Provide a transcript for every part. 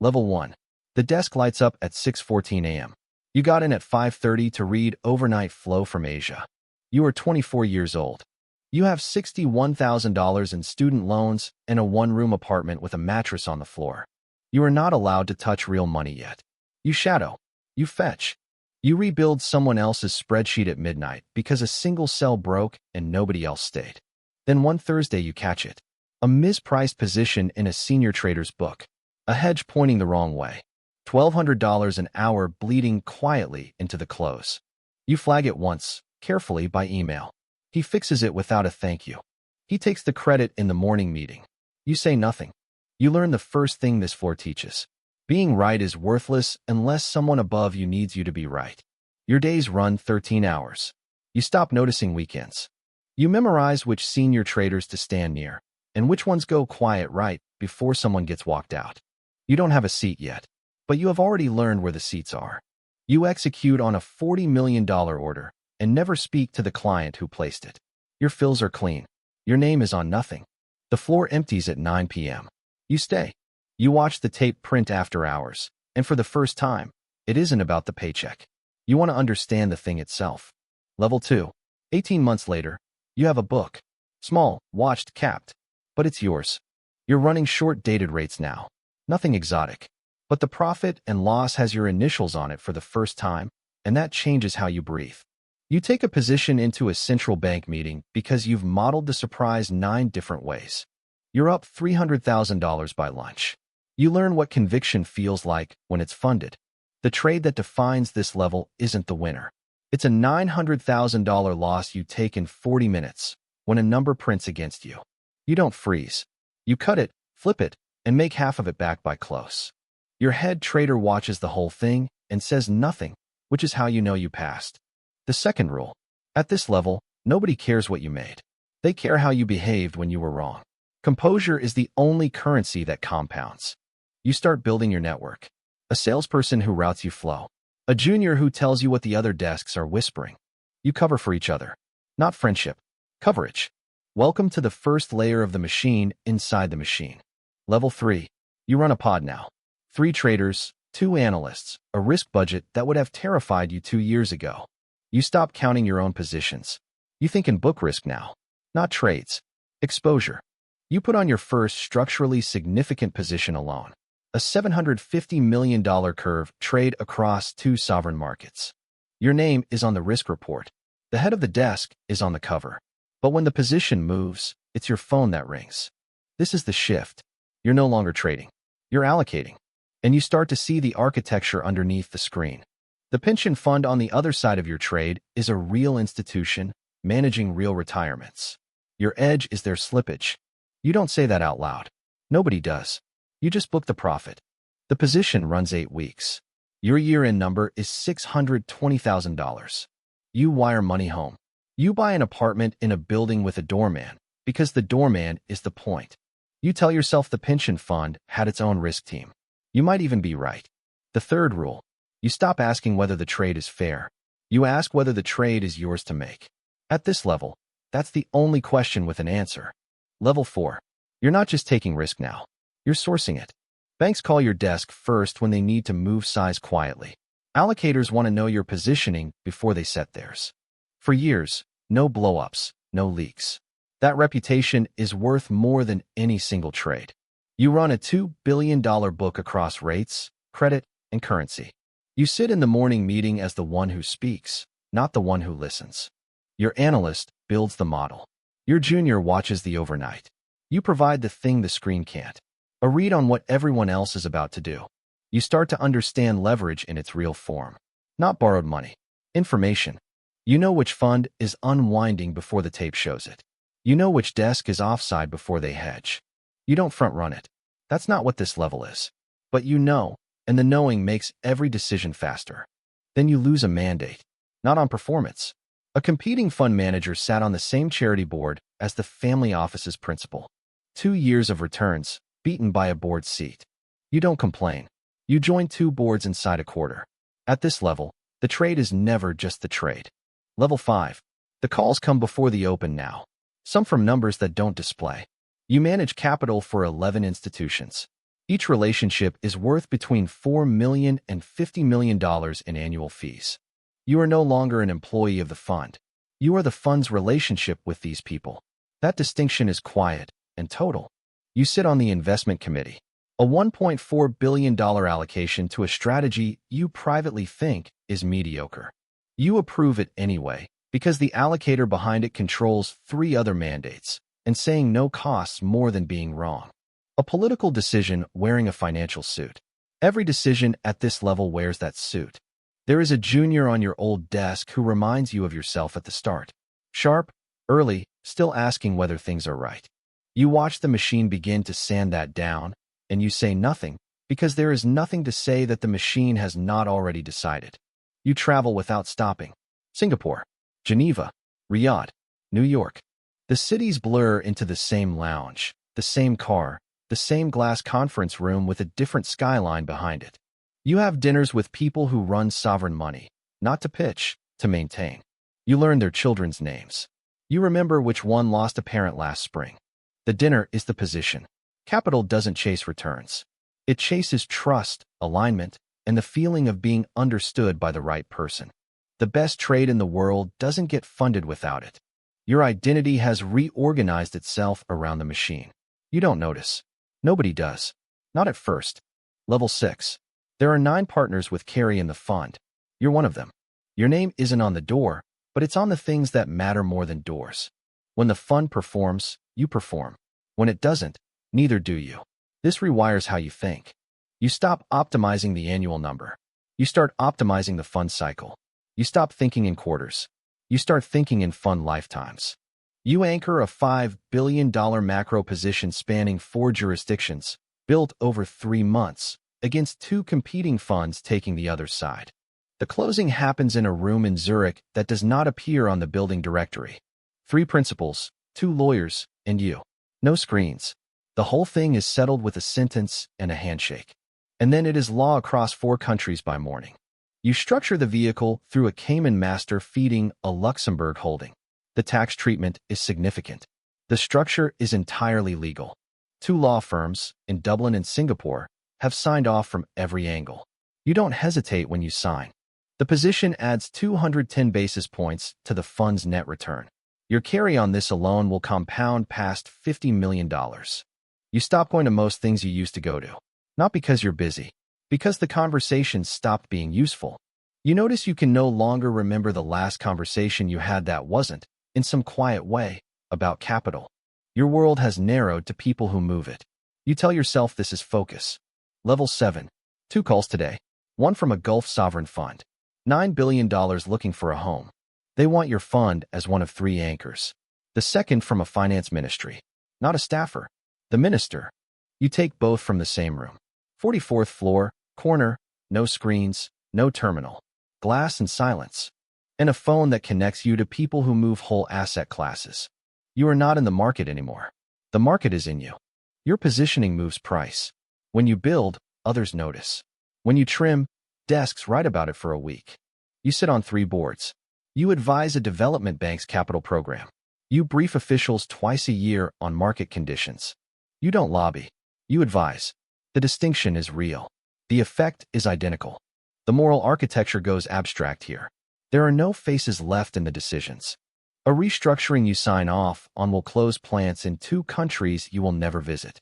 Level 1. The desk lights up at 6:14 a.m. You got in at 5:30 to read Overnight Flow from Asia. You are 24 years old. You have $61,000 in student loans and a one-room apartment with a mattress on the floor. You are not allowed to touch real money yet. You shadow. You fetch. You rebuild someone else's spreadsheet at midnight because a single cell broke and nobody else stayed. Then one Thursday you catch it. A mispriced position in a senior trader's book. A hedge pointing the wrong way. $1,200 an hour bleeding quietly into the close. You flag it once, carefully by email. He fixes it without a thank you. He takes the credit in the morning meeting. You say nothing. You learn the first thing this floor teaches. Being right is worthless unless someone above you needs you to be right. Your days run 13 hours. You stop noticing weekends. You memorize which senior traders to stand near and which ones go quiet right before someone gets walked out. You don't have a seat yet, but you have already learned where the seats are. You execute on a $40 million order and never speak to the client who placed it. Your fills are clean. Your name is on nothing. The floor empties at 9 p.m. You stay. You watch the tape print after hours, and for the first time, it isn't about the paycheck. You want to understand the thing itself. Level 2. 18 months later, you have a book. Small, watched, capped. But it's yours. You're running short-dated rates now. Nothing exotic. But the profit and loss has your initials on it for the first time, and that changes how you breathe. You take a position into a central bank meeting because you've modeled the surprise 9 different ways. You're up $300,000 by lunch. You learn what conviction feels like when it's funded. The trade that defines this level isn't the winner. It's a $900,000 loss you take in 40 minutes when a number prints against you. You don't freeze. You cut it, flip it, and make half of it back by close. Your head trader watches the whole thing and says nothing, which is how you know you passed. The second rule. At this level, nobody cares what you made. They care how you behaved when you were wrong. Composure is the only currency that compounds. You start building your network. A salesperson who routes you flow. A junior who tells you what the other desks are whispering. You cover for each other. Not friendship. Coverage. Welcome to the first layer of the machine inside the machine. Level 3. You run a pod now. 3 traders, 2 analysts, a risk budget that would have terrified you 2 years ago. You stop counting your own positions. You think in book risk now. Not trades. Exposure. You put on your first structurally significant position alone. A $750 million curve trade across 2 sovereign markets. Your name is on the risk report. The head of the desk is on the cover. But when the position moves, it's your phone that rings. This is the shift. You're no longer trading. You're allocating. And you start to see the architecture underneath the screen. The pension fund on the other side of your trade is a real institution managing real retirements. Your edge is their slippage. You don't say that out loud. Nobody does. You just book the profit. The position runs 8 weeks. Your year-end number is $620,000. You wire money home. You buy an apartment in a building with a doorman because the doorman is the point. You tell yourself the pension fund had its own risk team. You might even be right. The third rule. You stop asking whether the trade is fair. You ask whether the trade is yours to make. At this level, that's the only question with an answer. Level 4. You're not just taking risk now. You're sourcing it. Banks call your desk first when they need to move size quietly. Allocators want to know your positioning before they set theirs. For years, no blow-ups, no leaks. That reputation is worth more than any single trade. You run a $2 billion book across rates, credit, and currency. You sit in the morning meeting as the one who speaks, not the one who listens. Your analyst builds the model. Your junior watches the overnight. You provide the thing the screen can't. A read on what everyone else is about to do. You start to understand leverage in its real form. Not borrowed money. Information. You know which fund is unwinding before the tape shows it. You know which desk is offside before they hedge. You don't front-run it. That's not what this level is. But you know, and the knowing makes every decision faster. Then you lose a mandate. Not on performance. A competing fund manager sat on the same charity board as the family office's principal. 2 years of returns, beaten by a board seat. You don't complain. You join 2 boards inside a quarter. At this level, the trade is never just the trade. Level 5. The calls come before the open now. Some from numbers that don't display. You manage capital for 11 institutions. Each relationship is worth between $4 million and $50 million in annual fees. You are no longer an employee of the fund. You are the fund's relationship with these people. That distinction is quiet and total. You sit on the investment committee, a $1.4 billion allocation to a strategy you privately think is mediocre. You approve it anyway, because the allocator behind it controls 3 other mandates, and saying no costs more than being wrong. A political decision wearing a financial suit. Every decision at this level wears that suit. There is a junior on your old desk who reminds you of yourself at the start. Sharp, early, still asking whether things are right. You watch the machine begin to sand that down, and you say nothing, because there is nothing to say that the machine has not already decided. You travel without stopping. Singapore, Geneva, Riyadh, New York. The cities blur into the same lounge, the same car, the same glass conference room with a different skyline behind it. You have dinners with people who run sovereign money, not to pitch, to maintain. You learn their children's names. You remember which one lost a parent last spring. The dinner is the position. Capital doesn't chase returns. It chases trust, alignment, and the feeling of being understood by the right person. The best trade in the world doesn't get funded without it. Your identity has reorganized itself around the machine. You don't notice. Nobody does. Not at first. Level 6. There are 9 partners with carry in the fund. You're one of them. Your name isn't on the door, but it's on the things that matter more than doors. When the fund performs, you perform. When it doesn't, neither do you. This rewires how you think. You stop optimizing the annual number. You start optimizing the fund cycle. You stop thinking in quarters. You start thinking in fund lifetimes. You anchor a $5 billion macro position spanning 4 jurisdictions, built over 3 months, against 2 competing funds taking the other side. The closing happens in a room in Zurich that does not appear on the building directory. 3 principals, 2 lawyers, and you. No screens. The whole thing is settled with a sentence and a handshake. And then it is law across 4 countries by morning. You structure the vehicle through a Cayman master feeding a Luxembourg holding. The tax treatment is significant. The structure is entirely legal. 2 law firms, in Dublin and Singapore, have signed off from every angle. You don't hesitate when you sign. The position adds 210 basis points to the fund's net return. Your carry on this alone will compound past $50 million. You stop going to most things you used to go to. Not because you're busy, because the conversations stopped being useful. You notice you can no longer remember the last conversation you had that wasn't, in some quiet way, about capital. Your world has narrowed to people who move it. You tell yourself this is focus. Level 7. 2 calls today. One from a Gulf sovereign fund. $9 billion looking for a home. They want your fund as one of 3 anchors. The second from a finance ministry. Not a staffer. The minister. You take both from the same room. 44th floor, corner, no screens, no terminal. Glass and silence. And a phone that connects you to people who move whole asset classes. You are not in the market anymore. The market is in you. Your positioning moves price. When you build, others notice. When you trim, desks write about it for a week. You sit on 3 boards. You advise a development bank's capital program. You brief officials twice a year on market conditions. You don't lobby. You advise. The distinction is real. The effect is identical. The moral architecture goes abstract here. There are no faces left in the decisions. A restructuring you sign off on will close plants in 2 countries you will never visit.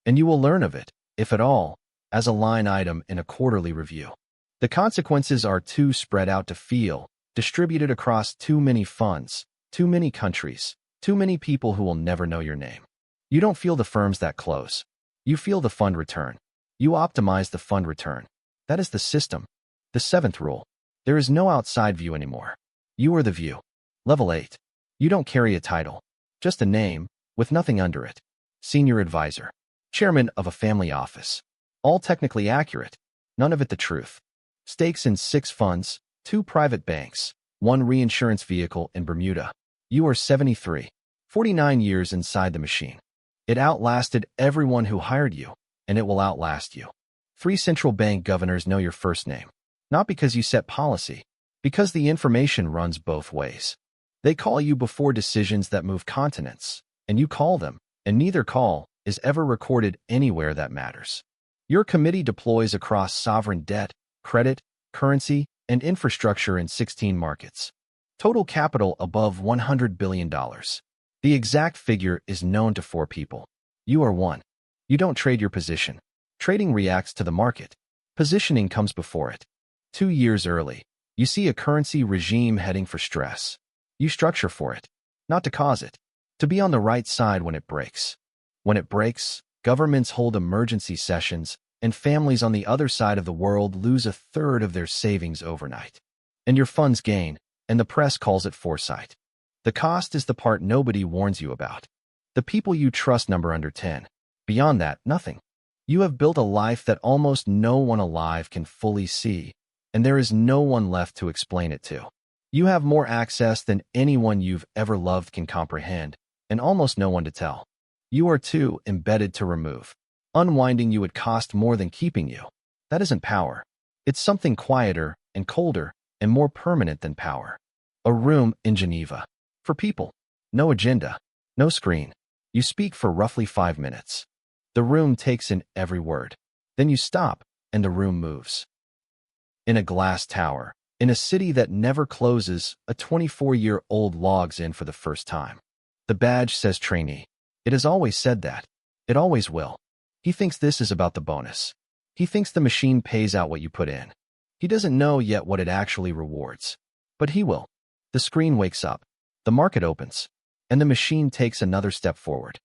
And you will learn of it, if at all, as a line item in a quarterly review. The consequences are too spread out to feel, distributed across too many funds, too many countries, too many people who will never know your name. You don't feel the firms that close. You feel the fund return. You optimize the fund return. That is the system. The 7th rule. There is no outside view anymore. You are the view. Level 8. You don't carry a title. Just a name, with nothing under it. Senior advisor. Chairman of a family office. All technically accurate. None of it the truth. Stakes in 6 funds, 2 private banks, 1 reinsurance vehicle in Bermuda. You are 73. 49 years inside the machine. It outlasted everyone who hired you, and it will outlast you. 3 central bank governors know your first name. Not because you set policy, because the information runs both ways. They call you before decisions that move continents, and you call them, and neither call is ever recorded anywhere that matters. Your committee deploys across sovereign debt, credit, currency, and infrastructure in 16 markets. Total capital above $100 billion. The exact figure is known to 4 people. You are one. You don't trade your position. Trading reacts to the market. Positioning comes before it. 2 years early, you see a currency regime heading for stress. You structure for it, not to cause it, to be on the right side when it breaks. When it breaks, governments hold emergency sessions, and families on the other side of the world lose a third of their savings overnight. And your funds gain, and the press calls it foresight. The cost is the part nobody warns you about. The people you trust number under 10. Beyond that, nothing. You have built a life that almost no one alive can fully see, and there is no one left to explain it to. You have more access than anyone you've ever loved can comprehend, and almost no one to tell. You are too embedded to remove. Unwinding you would cost more than keeping you. That isn't power. It's something quieter and colder and more permanent than power. A room in Geneva. For people. No agenda. No screen. You speak for roughly 5 minutes. The room takes in every word. Then you stop, and the room moves. In a glass tower, in a city that never closes, a 24-year-old logs in for the first time. The badge says trainee. It has always said that. It always will. He thinks this is about the bonus. He thinks the machine pays out what you put in. He doesn't know yet what it actually rewards. But he will. The screen wakes up. The market opens. And the machine takes another step forward.